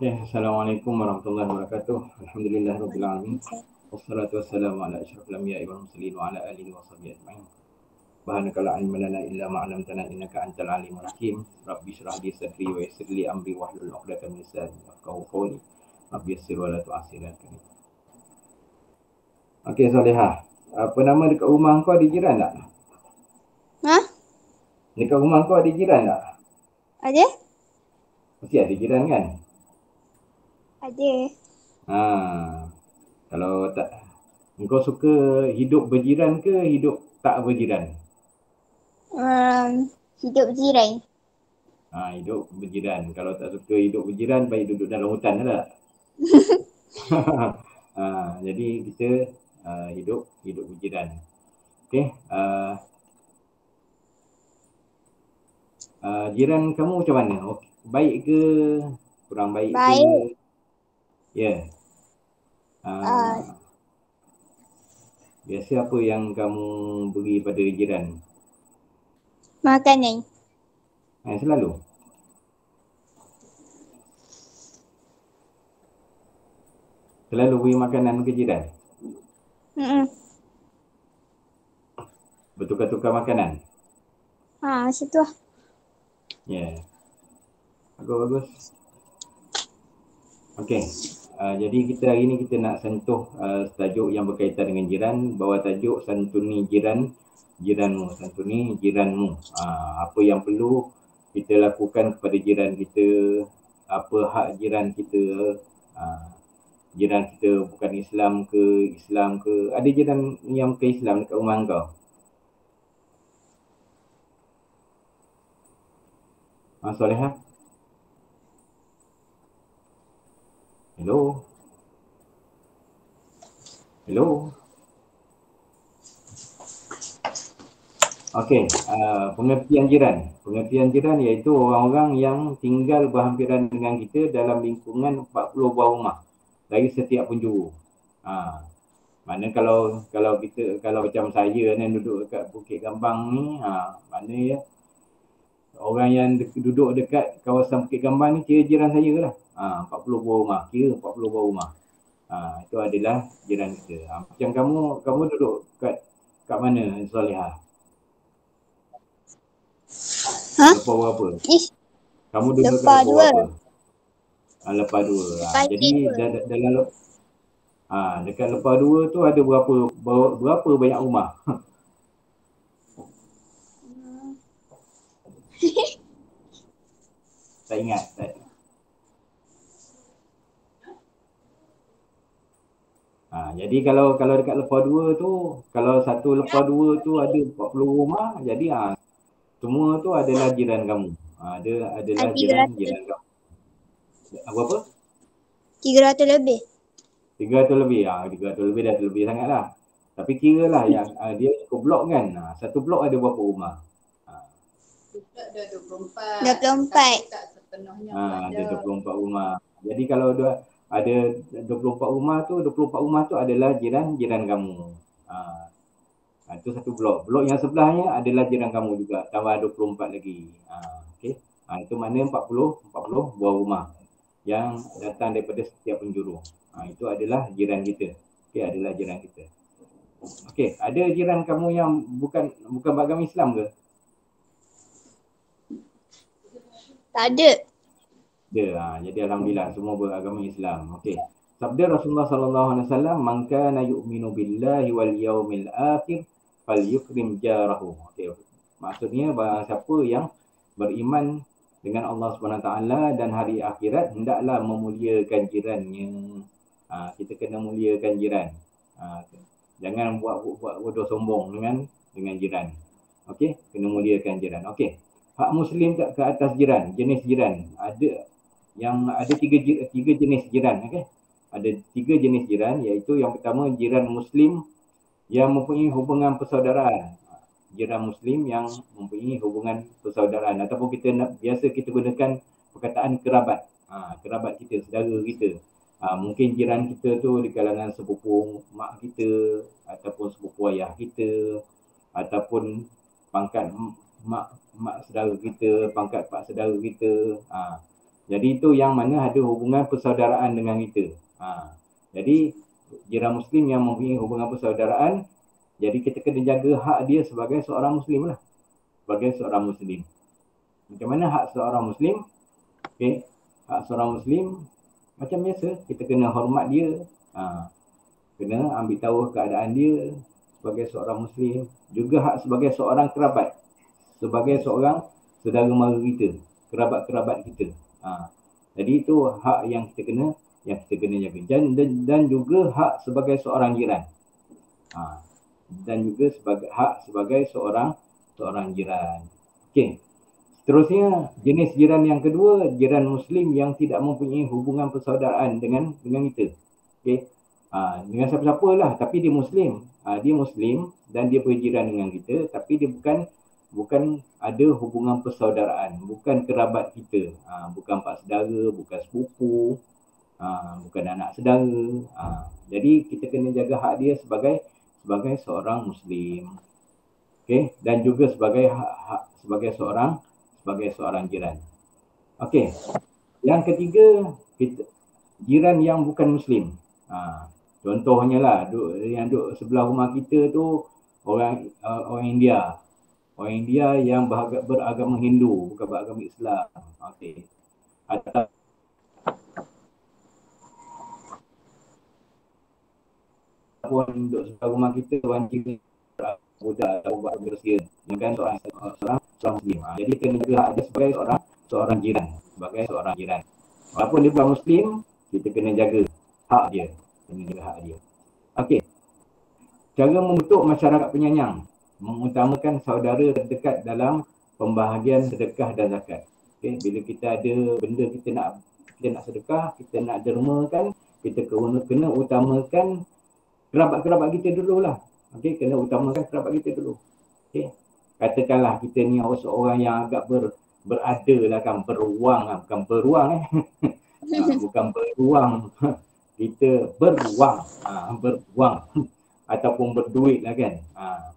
Assalamualaikum warahmatullahi wabarakatuh. Alhamdulillahirabbil alamin. Wassalatu wassalamu ala asyrafil anbiya'i wal mursalin wa ala alihi washabbihi ajma'in. Subhanaka la ilma lana illa ma 'allamtana innaka antal alimul hakim. Rabbi shrah li sadri wa yassir li amri wahlul 'uqdatam min lisani yafqahu qawli. Rabbi yassir wa la tu'assir. Okey Solehah. Apa nama dekat rumah kau ada jiran tak? Ha? Dekat rumah kau ada jiran tak? Ada? Mesti ada jiran kan? Ada. Kalau tak, engkau suka hidup berjiran ke hidup tak berjiran? Hidup jiran. Hidup berjiran. Kalau tak suka hidup berjiran, baik duduk dalam hutan tak? Jadi kita hidup berjiran. Okey. Jiran kamu macam mana? Baik ke? Kurang baik ke? Ya. Biasa apa yang kamu beri pada jiran? Makanan. Selalu? Selalu beri makanan ke jiran? Bertukar-tukar makanan? Macam tu lah. Ya. Bagus. Okey. Jadi kita hari ni kita nak sentuh tajuk yang berkaitan dengan jiran. Bawa tajuk santuni jiranmu. Santuni jiranmu. Apa yang perlu kita lakukan kepada jiran kita. Apa hak jiran kita. Jiran kita bukan Islam ke. Ada jiran yang bukan Islam dekat rumah kau? Solehah? Hello? Okey, pengertian jiran iaitu orang-orang yang tinggal berhampiran dengan kita dalam lingkungan 40 buah rumah dari setiap penjuru. Mana kalau macam saya ni duduk dekat Bukit Gambang ni, mana ya orang yang duduk dekat kawasan Bukit Gambang ni kira jiran saya lah. 40 buah rumah, kira 40 buah rumah. Itu adalah jiran kita. Macam kamu duduk kat mana Solehah? Lepas berapa? Kamu duduk kat lepas berapa? Lepas 2. Jadi dalam dekat lepas 2 tu ada berapa banyak rumah? Tak ingat. Jadi kalau dekat lepas 2 tu, kalau satu lepas 2 tu ada 40 rumah, jadi semua tu adalah jiran kamu. Adalah jiran kamu. Berapa? 300 lebih. 300 lebih. 300 lebih dah lebih sangat lah. Tapi kira lah yang dia ikut blok kan. Satu blok ada berapa rumah? Ada 24. Tak sepenuhnya ada 24 rumah. Jadi kalau ada 24 rumah tu adalah jiran kamu. Itu satu blok. Blok yang sebelahnya adalah jiran kamu juga. Tambah 24 lagi. Okey. Itu mana 40 buah rumah yang datang daripada setiap penjuru. Itu adalah jiran kita. Okey, adalah jiran kita. Okey, ada jiran kamu yang bukan beragama Islam ke? Tak ada. Jadi alhamdulillah semua beragama Islam. Okey. Sabda Rasulullah sallallahu alaihi wasallam, "Man kana yu'minu billahi wal yaumil akhir falyukrim jarahu." Okey. Maksudnya barang siapa yang beriman dengan Allah Subhanahu taala dan hari akhirat hendaklah memuliakan jirannya. Kita kena muliakan jiran. Jangan buat bodoh sombong dengan jiran. Okey, kena muliakan jiran. Okey. Hak muslim ke atas jiran, jenis jiran. Ada tiga jenis jiran, okey. Ada 3 jenis jiran, iaitu yang pertama jiran muslim yang mempunyai hubungan persaudaraan. Jiran muslim yang mempunyai hubungan persaudaraan, ataupun biasa kita gunakan perkataan kerabat. Kerabat kita, saudara kita. Mungkin jiran kita tu di kalangan sepupu mak kita, ataupun sepupu ayah kita, ataupun pangkat mak saudara kita, pangkat pak saudara kita. Jadi itu yang mana ada hubungan persaudaraan dengan kita. Jadi jiran muslim yang mempunyai hubungan persaudaraan, jadi kita kena jaga hak dia sebagai seorang muslim lah. Sebagai seorang muslim. Macam mana hak seorang muslim? Okay. Hak seorang muslim macam biasa, kita kena hormat dia. Kena ambil tahu keadaan dia sebagai seorang muslim. Juga hak sebagai seorang kerabat. Sebagai seorang saudara mara kita, kerabat-kerabat kita. Jadi itu hak yang kita kena jaga. Dan juga hak sebagai seorang jiran. Dan juga hak sebagai seorang jiran. Okey. Seterusnya, jenis jiran yang kedua, jiran muslim yang tidak mempunyai hubungan persaudaraan dengan kita. Okey. Dengan siapa-siapa lah, tapi dia muslim. Dia muslim dan dia berjiran dengan kita, tapi dia bukan ada hubungan persaudaraan, bukan kerabat kita, bukan pak saudara, bukan sepupu, bukan anak saudara. Jadi kita kena jaga hak dia sebagai seorang muslim. Okey, dan juga sebagai sebagai seorang jiran. Okey. Yang ketiga, jiran yang bukan muslim. Contohnya lah, yang duduk sebelah rumah kita tu orang India. Orang India yang beragama Hindu, bukan beragama Islam. Okey. Ataupun duduk sebelah rumah kita orang Cina budak buat bersia dengan seorang muslim. Jadi kena jaga hak dia sebagai seorang jiran, walaupun dia bukan muslim, kita kena jaga hak dia. Okey. Cara membentuk masyarakat penyayang, mengutamakan saudara terdekat dalam pembahagian sedekah dan zakat. Okey, bila kita ada benda kita nak sedekah, kita nak dermakan, kita kena utamakan kerabat-kerabat kita dululah. Okey, kena utamakan kerabat kita dulu. Okey. Katakanlah kita ni seorang yang agak berada lah kan, beruang, bukan beruang bukan beruang. Kita beruang, ataupun berduit lah kan.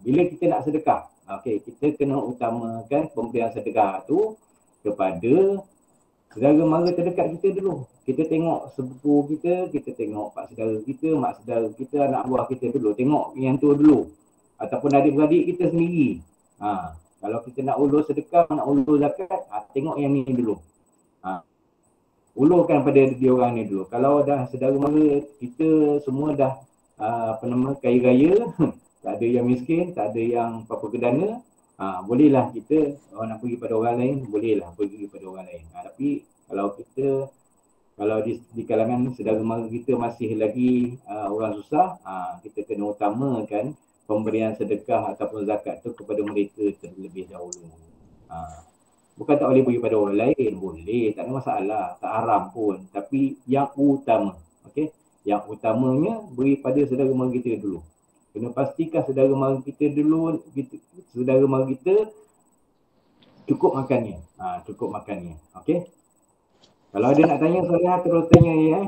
Bila kita nak sedekah, okey, kita kena utamakan pemberian sedekah tu kepada saudara mara terdekat kita dulu. Kita tengok sepupu kita, kita tengok pak saudara kita, mak saudara kita, anak buah kita dulu. Tengok yang tu dulu. Ataupun adik-beradik kita sendiri. Kalau kita nak ulur sedekah, nak ulur zakat, tengok yang ni dulu. Ulurkan pada dia orang ni dulu. Kalau dah saudara mara kita semua dah kaya raya, tak ada yang miskin, tak ada yang apa-apa kedana, bolehlah kita nak pergi pada orang lain, bolehlah pergi pada orang lain. Tapi kalau di kalangan saudara mara kita masih lagi orang susah, kita kena utamakan pemberian sedekah ataupun zakat tu kepada mereka terlebih dahulu. Bukan tak boleh bagi pada orang lain, boleh, tak ada masalah, tak haram pun, tapi yang utama, okey, yang utamanya beri pada saudara mara kita dulu. Kena pastikan saudara mara kita dulu, saudara mara kita cukup makannya. Okey. Kalau ada nak tanya soalan, terus tanya ya.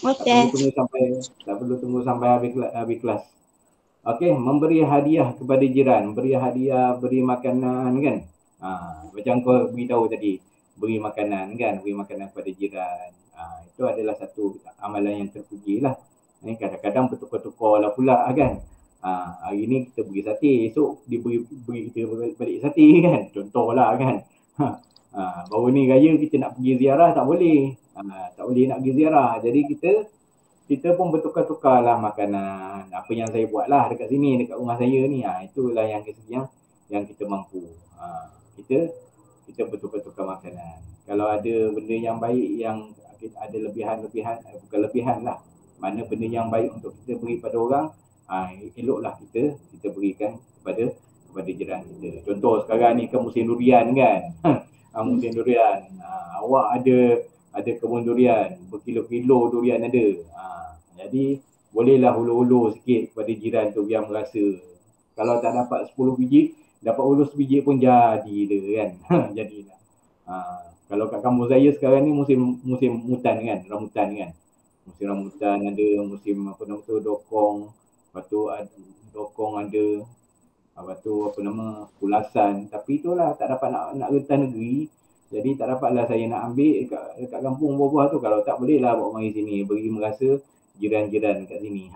Okey. Tak perlu tunggu sampai habis kelas. Okey, memberi hadiah kepada jiran, beri hadiah, beri makanan kan. Macam kau beritahu tadi, beri makanan kan, beri makanan kepada jiran. Itu adalah satu amalan yang terpuji lah. Kadang-kadang bertukar-tukar lah pula kan. Hari ni kita beri sate, esok dia beri kita balik sate kan. Contohlah kan. Baru ni raya kita nak pergi ziarah tak boleh. Tak boleh nak pergi ziarah. Jadi kita pun bertukar-tukar lah makanan. Apa yang saya buat lah dekat sini, dekat rumah saya ni. Itulah yang kita mampu. Kita bertukar-tukar makanan. Kalau ada benda yang baik yang ada lebihan-lebihan, bukan lebihan lah. Mana benda yang baik untuk kita beri pada orang, eloklah kita berikan kepada jiran kita. Contoh sekarang ni kan musim durian kan. Musim durian. Awak ada kebun durian, berkilo-kilo durian ada. Jadi bolehlah ulur-ulur sikit kepada jiran tu biar merasa. Kalau tak dapat 10 biji, dapat ulur sebiji pun jadi dia kan. Jadilah. Kalau kat kampung saya sekarang ni musim rambutan kan. Musim rambutan ada, musim apa nama tu, dokong. Lepas tu dokong ada. Lepas tu apa nama, Pulasan. Tapi itulah tak dapat nak rentas negeri. Jadi tak dapatlah saya nak ambil dekat kampung buah-buah tu. Kalau tak boleh lah bawa mari sini. Bagi merasa jiran-jiran kat sini.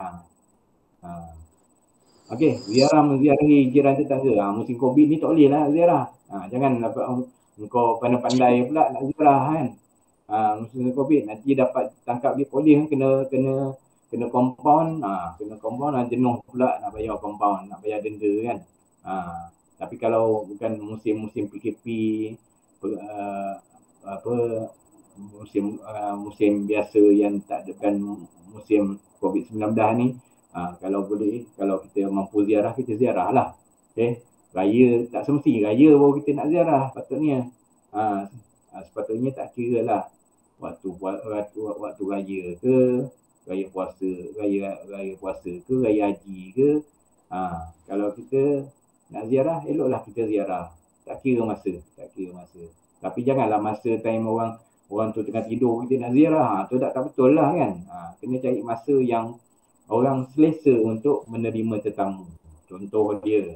Okey, ziarah menziarahi jiran tetangga. Musim Covid ni tak boleh lah ziarah. Jangan kau pandai-pandai pula nak ziarah kan. Musim Covid nanti dapat tangkap dia polis kan, kena compound, kena compound jenuh pula nak bayar compound, nak bayar denda kan. Tapi kalau bukan musim PKP, musim biasa yang tak bukan musim COVID-19 ni, kalau boleh, kalau kita mampu ziarah, kita ziarah lah. Okay? Raya tak semesti raya baru kita nak ziarah patutnya. Sepatutnya tak kira lah waktu raya ke, raya puasa ke, raya haji ke. Kalau kita nak ziarah, eloklah kita ziarah. Tak kira masa. Tapi janganlah masa time orang tu tengah tidur kita nak ziarah. Tu tak betul lah kan. Kena cari masa yang orang selesa untuk menerima tetamu. Contohnya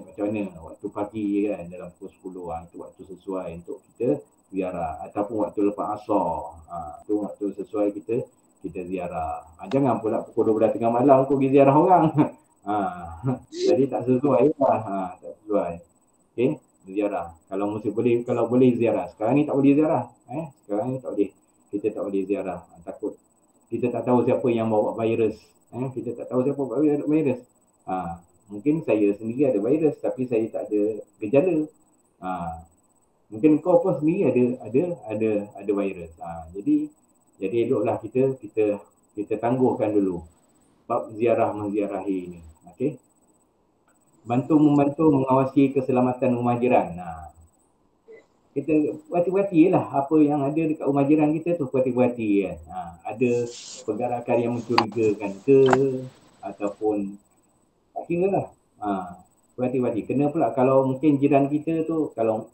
macam mana, waktu pagi kan, dalam pukul 10 itu waktu sesuai untuk kita ziarah. Ataupun waktu lepas asar, tu waktu sesuai kita ziarah. Jangan pula pukul 12 tengah malam kau pergi ziarah orang. Jadi tak sesuai lah. Tak sesuai. Okay, ziarah. Kalau boleh ziarah. Sekarang ni tak boleh ziarah. Sekarang ni tak boleh. Kita tak boleh ziarah. Takut. Kita tak tahu siapa yang bawa virus. Kita tak tahu siapa bawa virus. Mungkin saya sendiri ada virus tapi saya tak ada gejala. Mungkin kau pun sendiri ada virus. Jadi eloklah kita tangguhkan dulu bab ziarah menziarahi ini. Okey. Membantu mengawasi keselamatan rumah jiran. Kita berhati-hatilah apa yang ada dekat rumah jiran kita tu, berhati-hati kan. Ada pergerakan yang mencurigakan ke, ataupun tak kira lah. Berhati-hati. Kena pula kalau mungkin jiran kita tu, kalau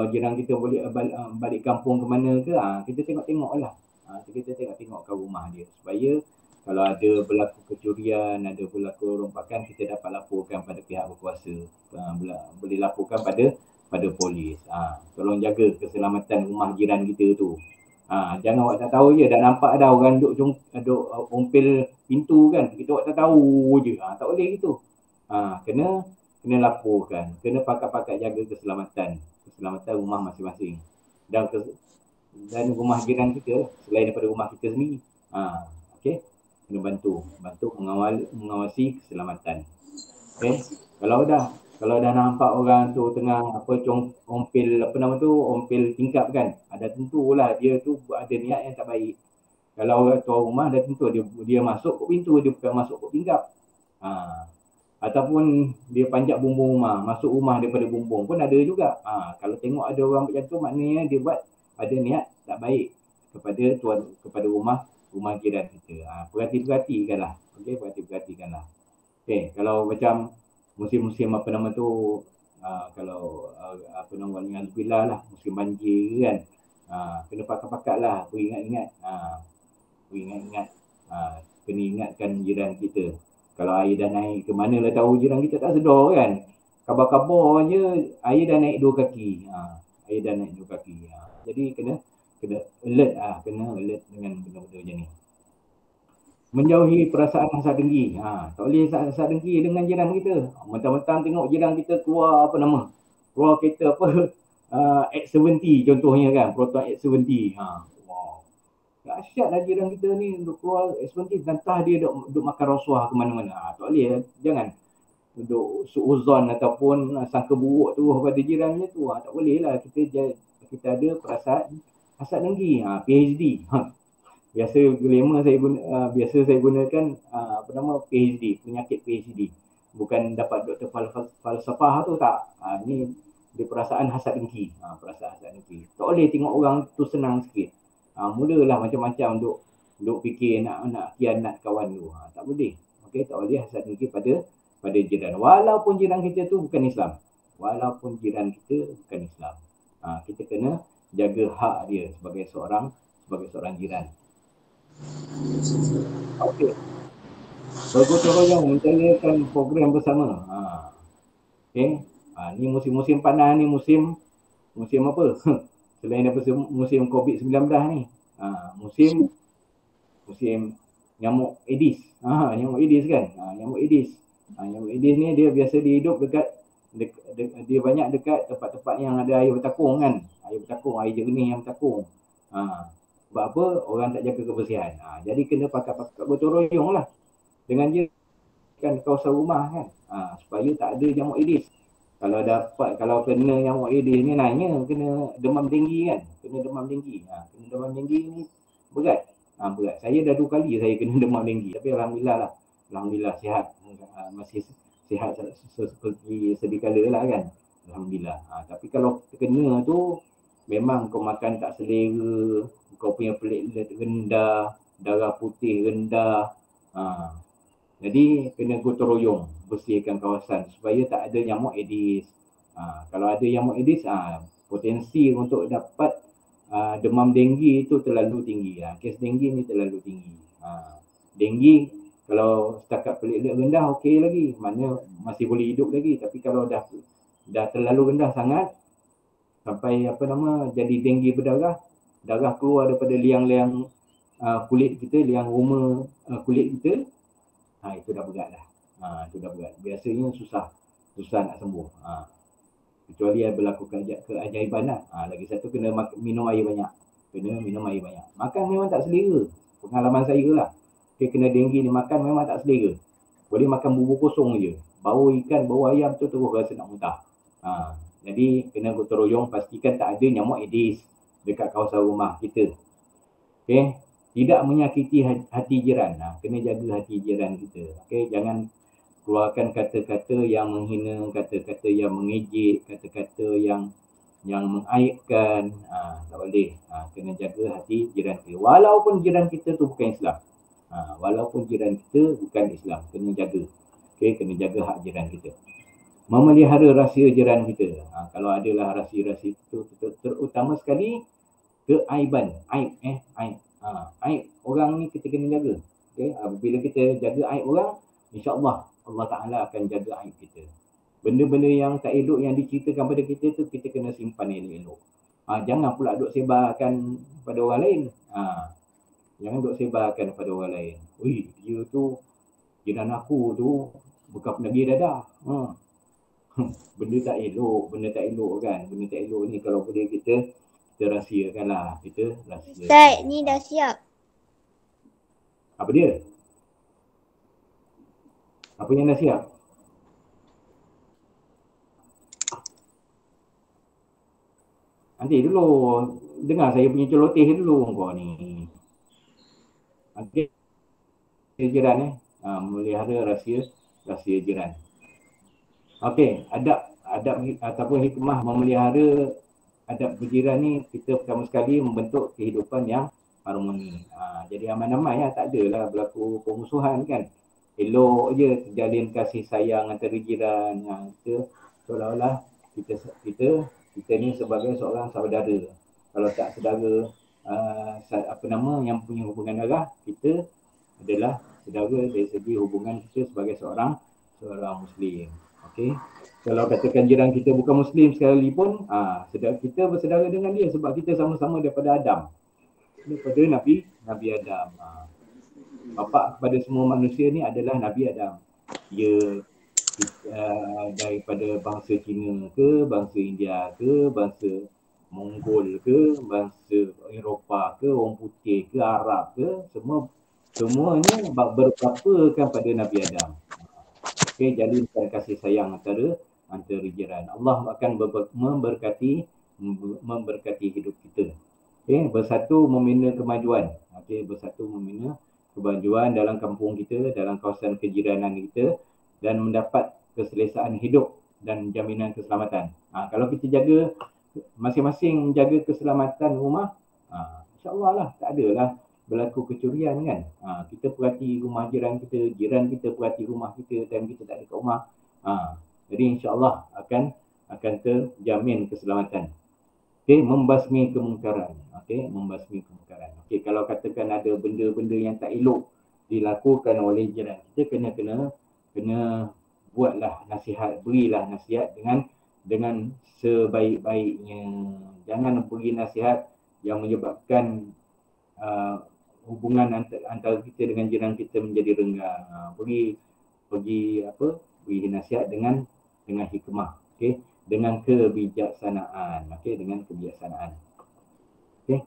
jiran kita boleh balik kampung ke mana ke, kita tengok-tengok lah. Kita tengok-tengok ke rumah dia. Supaya kalau ada berlaku kecurian, ada berlaku rompakan, kita dapat laporkan pada pihak berkuasa. Boleh laporkan pada polis. Tolong jaga keselamatan rumah jiran kita tu. Jangan awak tak tahu je, dah nampak dah orang duk ompel pintu kan, kita awak tak tahu je. Tak boleh gitu. Kena laporkan, kena pakat-pakat jaga keselamatan rumah masing-masing. Dan rumah jiran kita selain daripada rumah kita sendiri. Okey, kena bantu mengawasi keselamatan. Okey, kalau dah nampak orang tu tengah ompel tingkap kan, ada tentulah dia tu ada niat yang tak baik. Kalau orang tuan rumah dah tentu dia masuk ke pintu, dia bukan masuk ke tingkap. Ataupun dia panjat bumbung rumah, masuk rumah daripada bumbung pun ada juga. Kalau tengok ada orang macam tu, maknanya dia buat ada niat tak baik kepada rumah jiran kita. Perhatikanlah. Okey, perhatikanlah. Okey, kalau macam musim-musim kalau alhamdulillah lah, musim banjir kan, kena pakat-pakat lah, beringat-ingat, kena ingatkan jiran kita. Kalau air dah naik ke mana lah tahu, jiran kita tak sedar kan, kabar-kabar je air dah naik 2 kaki. Jadi kena alert dengan benda-benda macam ni. Menjauhi perasaan hasad dengki. Tak boleh hasad dengki dengan jiran kita. Mentang-mentang tengok jiran kita keluar kereta X70 contohnya kan, Proton X70. Wow. Dahsyat lah jiran kita ni duk keluar X70, entah dia duk makan rasuah ke mana-mana. Tak boleh, jangan duk suuzon ataupun sangka buruk tu pada jirannya tu. Tak boleh lah, kita ada perasaan hasad dengki. PhD. Biasa saya gunakan PhD, penyakit PhD. Bukan dapat doktor falsafah tu, tak. Ni dia perasaan hasad dengki. Perasaan hasad dengki. Tak boleh tengok orang tu senang sikit. Mulalah macam-macam duk fikir nak khianat kawan tu. Tak boleh. Okey, tak boleh hasad dengki pada jiran. Walaupun jiran kita tu bukan Islam. Kita kena jaga hak dia sebagai seorang jiran. Okey. Bergotong royong menjalankan program bersama. Okey. Ni musim-musim panas ni, musim apa? Selain daripada musim COVID-19 ni. Musim nyamuk Aedes. Nyamuk Aedes kan? Nyamuk Aedes. Nyamuk Aedes ni dia biasa dia hidup dekat dia banyak dekat tempat-tempat yang ada air bertakung kan. Air bertakung, air jernih yang bertakung. Sebab apa? Orang tak jaga kebersihan. Jadi kena pakai gotong royong lah. Dengan dia kan kawasan rumah kan. Supaya tak ada nyamuk Aedes. Kalau kena nyamuk Aedes ni naiknya kena demam tinggi kan. Kena demam tinggi. Kena demam tinggi ni berat. Berat. Saya dah 2 kali saya kena demam tinggi. Tapi alhamdulillah lah. Alhamdulillah sihat. Masih sihat seperti sedia kala lah kan. Alhamdulillah. Tapi kalau kena tu memang kau makan tak selera, kau punya platelet rendah, darah putih rendah. Jadi kena gotong royong bersihkan kawasan supaya tak ada nyamuk Aedes. Kalau ada nyamuk Aedes, potensi untuk dapat demam denggi itu terlalu tinggi. Kes denggi ni terlalu tinggi. Denggi kalau setakat platelet rendah okey lagi, maknanya masih boleh hidup lagi. Tapi kalau dah terlalu rendah sangat sampai jadi denggi berdarah, darah keluar daripada liang-liang kulit kita, liang roma kulit kita, itu dah berat dah. Itu dah berat. Biasanya susah nak sembuh. Kecuali berlaku keajaiban lah. Lagi satu kena minum air banyak. Makan memang tak selera. Pengalaman saya lah. Kena denggi ni makan memang tak selera. Boleh makan bubur kosong je. Bau ikan, bau ayam tu terus rasa nak muntah. Jadi kena gotong royong pastikan tak ada nyamuk Aedes dekat kawasan rumah kita. Okey. Tidak menyakiti hati jiran. Kena jaga hati jiran kita. Okey, jangan keluarkan kata-kata yang menghina, kata-kata yang mengejek, kata-kata yang mengaibkan. Tak boleh. Kena jaga hati jiran kita. Walaupun jiran kita tu bukan Islam. Kena jaga. Okey, kena jaga hak jiran kita. Memelihara rahsia jiran kita. Kalau adalah rahsia-rahsia itu, terutama sekali keaiban. Aib orang ni kita kena jaga. Okay? Bila kita jaga aib orang, insya-Allah Allah Ta'ala akan jaga aib kita. Benda-benda yang tak elok yang diceritakan pada kita tu kita kena simpan elok-elok. Jangan pula duk sebarkan pada orang lain. Jangan duk sebarkan pada orang lain. Dia tu jiran aku tu bukan penagih dadah. Benda tak elok kan. Benda tak elok ni kalau boleh kita rahsiakan lah. Kita rahsiakan. Ustaz, ni dah siap. Apa dia? Apa yang dah siap? Nanti dulu. Dengar saya punya celoteh dulu kau ni. Okey. Jiran melihara rahsia jiran. Okey, adab ataupun hikmah memelihara adab berjiran ni, kita pertama sekali membentuk kehidupan yang harmoni. Jadi aman-aman ya, tak adalah berlaku permusuhan kan. Elok je terjalin kasih sayang antara jiran. Kita seolah-olah kita ni sebagai seorang saudara. Kalau tak saudara yang punya hubungan darah, kita adalah saudara dari segi hubungan kita sebagai seorang Muslim. Okey. Kalau katakan jiran kita bukan Muslim sekalipun, kita bersaudara dengan dia sebab kita sama-sama daripada Adam. Daripada Nabi Adam. Bapa kepada semua manusia ni adalah Nabi Adam. Dia daripada bangsa Cina ke, bangsa India ke, bangsa Mongol ke, bangsa Eropah ke, orang putih ke, Arab ke, semuanya berpapakan pada Nabi Adam. Okey, jalinkan kasih sayang antara jiran. Allah akan memberkati hidup kita. Okey, bersatu membina kemajuan. Okey, bersatu membina kemajuan dalam kampung kita, dalam kawasan kejiranan kita dan mendapat keselesaan hidup dan jaminan keselamatan. Kalau kita jaga masing-masing jaga keselamatan rumah, insya-Allah lah tak adalah berlaku kecurian kan. Kita perhati rumah jiran kita perhati rumah kita dan kita tak ada kat rumah. Jadi insya-Allah akan terjamin keselamatan. Okey, membasmi kemungkaran. Okey, kalau katakan ada benda-benda yang tak elok dilakukan oleh jiran kita, kena buatlah nasihat, berilah nasihat dengan sebaik-baiknya. Jangan beri nasihat yang menyebabkan hubungan antara kita dengan jiran kita menjadi renggang. Beri nasihat dengan hikmah, okey, dengan kebijaksanaan, okey, dengan kebijaksanaan. Okey.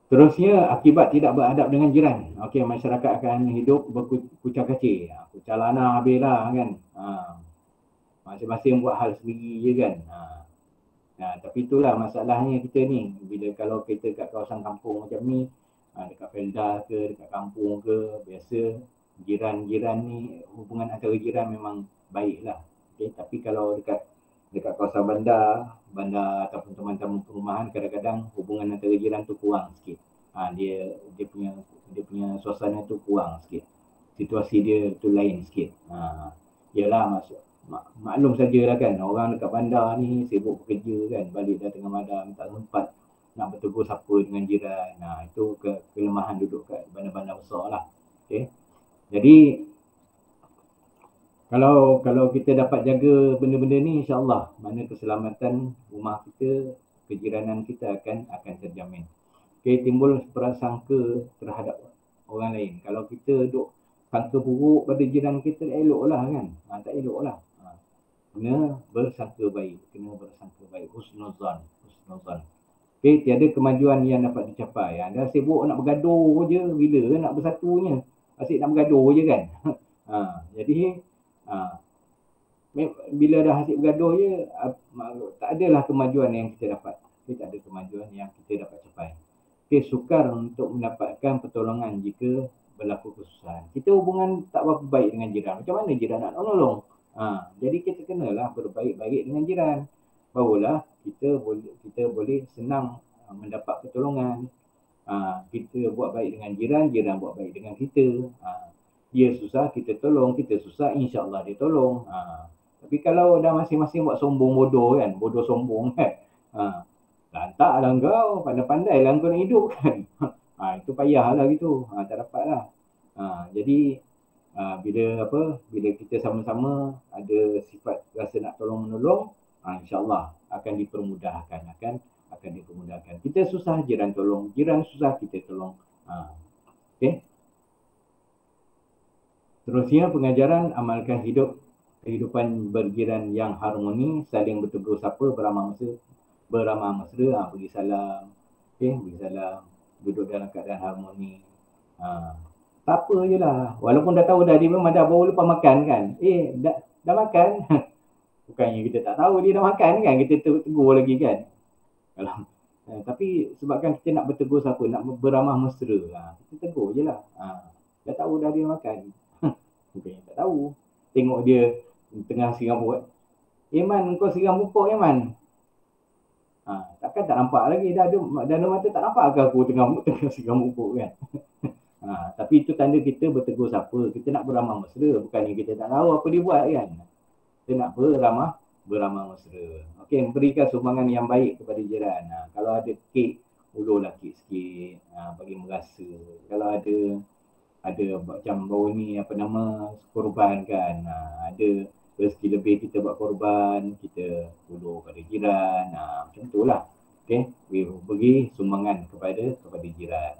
Terusnya, akibat tidak beradab dengan jiran. Okey, masyarakat akan hidup berkucar-kacir. Kucar lana habislah kan. Masing-masing buat hal sendiri je kan. Tapi itulah masalahnya kita ni. Bila kalau kita kat kawasan kampung macam ni, dekat Felda ke, dekat kampung ke, biasa jiran-jiran ni, hubungan antara jiran memang baik lah. Okay? Tapi kalau dekat kawasan bandar ataupun teman-teman perumahan, kadang-kadang hubungan antara jiran tu kurang sikit. Dia punya suasana tu kurang sikit. Situasi dia tu lain sikit. Yalah, maklum sajalah kan, orang dekat bandar ni sibuk bekerja kan, balik dah tengah malam, tak sempat nak bertegur sapa dengan jiran. Itu kelemahan duduk kat bandar-bandar besar lah. Okay. Jadi kalau kita dapat jaga benda-benda ni, insya-Allah mana keselamatan rumah kita, kejiranan kita akan terjamin. Okay, timbul prasangka terhadap orang lain. Kalau kita duk sangka buruk pada jiran kita, eloklah kan. Tak eloklah. Kena bersangka baik, husnuzan. Okay, tiada kemajuan yang dapat dicapai. Dah sibuk nak bergaduh je, bila nak bersatunya? Asyik nak bergaduh je kan. Jadi bila dah asyik bergaduh je, tak adalah kemajuan yang kita dapat. Okay, tak ada kemajuan yang kita dapat capai. Okay, sukar untuk mendapatkan pertolongan jika berlaku kesusahan. Kita hubungan tak berapa baik dengan jiran. Macam mana jiran nak nolong? Jadi kita kenalah berbaik-baik dengan jiran. Barulah kita boleh senang mendapat pertolongan. Kita buat baik dengan jiran, jiran buat baik dengan kita. Dia susah, kita tolong. Kita susah, insya-Allah dia tolong. Tapi kalau dah masing-masing buat sombong bodoh kan, bodoh sombong kan. Lantaklah kau, pandai-pandai lah kau nak hidup kan. Itu payahlah gitu. Tak dapat lah. Jadi bila kita sama-sama ada sifat rasa nak tolong-menolong, insya-Allah akan dipermudahkan. Kita susah, jiran tolong. Jiran susah, kita tolong. Okey. Terusnya, pengajaran amalkan kehidupan berjiran yang harmoni, saling bertegur sapa, beramah mesra, bagi salam. Okey, bagi salam. Duduk dalam keadaan harmoni. Tak apa je lah. Walaupun dah tahu dah dia memang dah baru lepas makan kan. Dah makan. Bukannya kita tak tahu dia dah makan kan. Kita tegur lagi kan. Tapi sebabkan kita nak bertegur siapa, nak beramah mesra. Kita tegur je lah. Dah tahu dah dia makan. Bukannya tak tahu. Tengok dia tengah siram buat. Man, kau siram pupuk Man. Takkan tak nampak lagi. Dah ada mata tak nampak ke aku tengah siram pupuk kan. Tapi itu tanda kita bertegur siapa. Kita nak beramah mesra. Bukannya kita tak tahu apa dia buat kan. Kita nak beramah mesra. Okey, memberikan sumbangan yang baik kepada jiran. Kalau ada kek, ulurlah kek sikit. Bagi merasa. Kalau ada macam baru ni korban kan. Ada rezeki lebih kita buat korban, kita ulur pada jiran. Macam itulah. Okey, bagi sumbangan kepada jiran.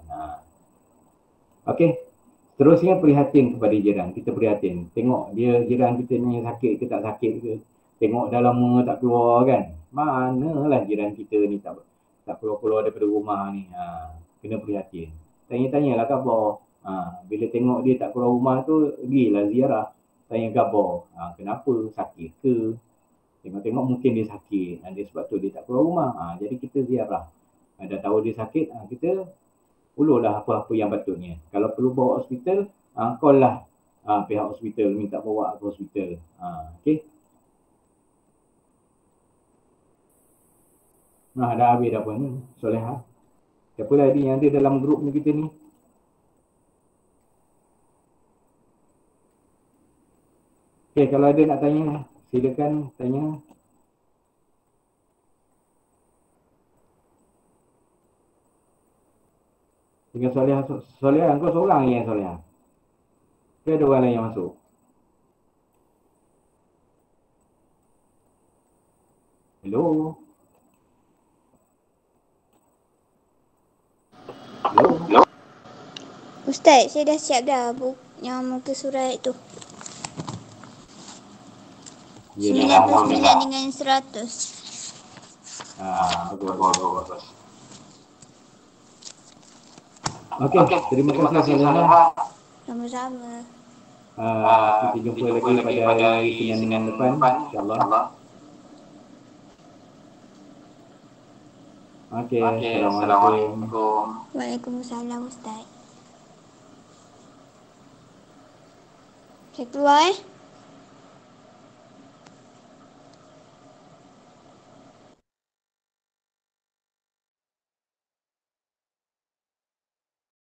Okey. Terusnya prihatin kepada jiran. Kita prihatin. Tengok dia jiran kita ni sakit ke tak sakit ke. Tengok dah lama tak keluar kan. Manalah jiran kita ni tak keluar-keluar daripada rumah ni. Kena prihatin. Tanya-tanyalah khabar. Bila tengok dia tak keluar rumah tu, pergilah ziarah. Tanya khabar. Kenapa? Sakit ke? Tengok-tengok mungkin dia sakit. Dia sebab tu dia tak keluar rumah. Jadi kita ziarah. Dah tahu dia sakit, kita ulurlah apa-apa yang patutnya. Kalau perlu bawa hospital, call lah pihak hospital, minta bawa ke hospital. Okey. Dah habis dah pun ni, Soleha. Siapa lagi yang ada dalam grup ni kita ni? Okey, kalau ada nak tanya, silakan tanya. Dengan Soleha, kau seorang je yang Soleha? Ke ada orang lain yang masuk? Hello. Hello. Ustaz, saya dah siap dah yang muka surat tu. 99 dengan 100. Bagus. Okey, terima kasih Salihah. Sama-sama. Kita jumpa lagi pada hari Senin depan, insyaAllah. Okey, Assalamualaikum. Waalaikumsalam Ustaz. Saya keluar